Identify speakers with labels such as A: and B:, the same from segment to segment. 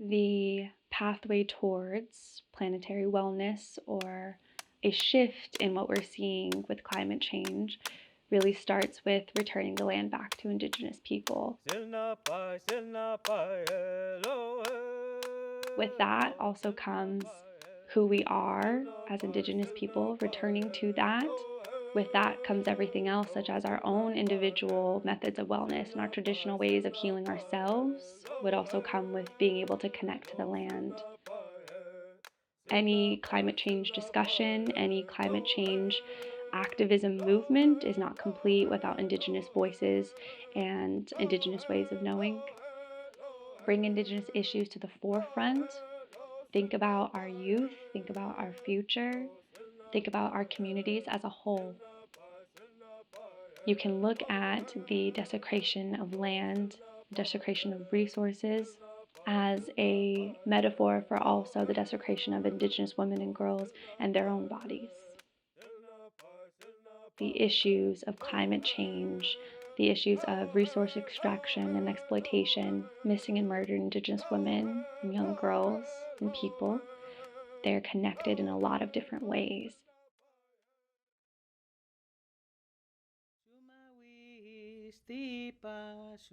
A: the pathway towards planetary wellness or a shift in what we're seeing with climate change really starts with returning the land back to Indigenous people. With that also comes who we are as Indigenous people, returning to that. With that comes everything else, such as our own individual methods of wellness and our traditional ways of healing ourselves would also come with being able to connect to the land. Any climate change discussion, any climate change activism movement is not complete without Indigenous voices and Indigenous ways of knowing. Bring Indigenous issues to the forefront. Think about our youth, think about our future, think about our communities as a whole. You can look at the desecration of land, desecration of resources, as a metaphor for also the desecration of Indigenous women and girls and their own bodies. The issues of climate change, the issues of resource extraction and exploitation, missing and murdered Indigenous women and young girls and people, they're connected in a lot of different ways.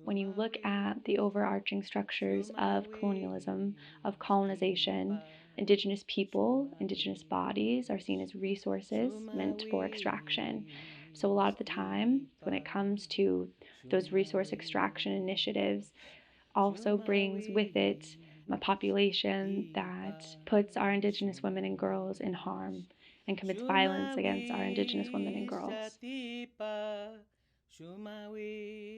A: When you look at the overarching structures of colonialism, of colonization, Indigenous people, Indigenous bodies are seen as resources meant for extraction. So a lot of the time, when it comes to those resource extraction initiatives, also brings with it a population that puts our Indigenous women and girls in harm and commits violence against our Indigenous women and girls.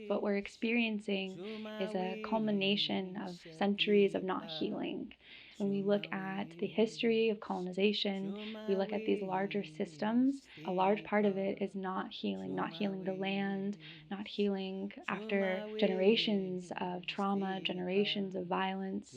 A: What we're experiencing is a culmination of centuries of not healing. When we look at the history of colonization, we look at these larger systems. A large part of it is not healing the land, not healing after generations of trauma, generations of violence.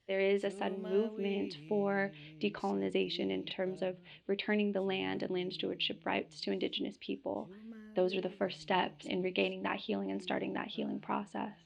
A: There is a sudden movement for decolonization in terms of returning the land and land stewardship rights to Indigenous people. Those are the first steps in regaining that healing and starting that healing process.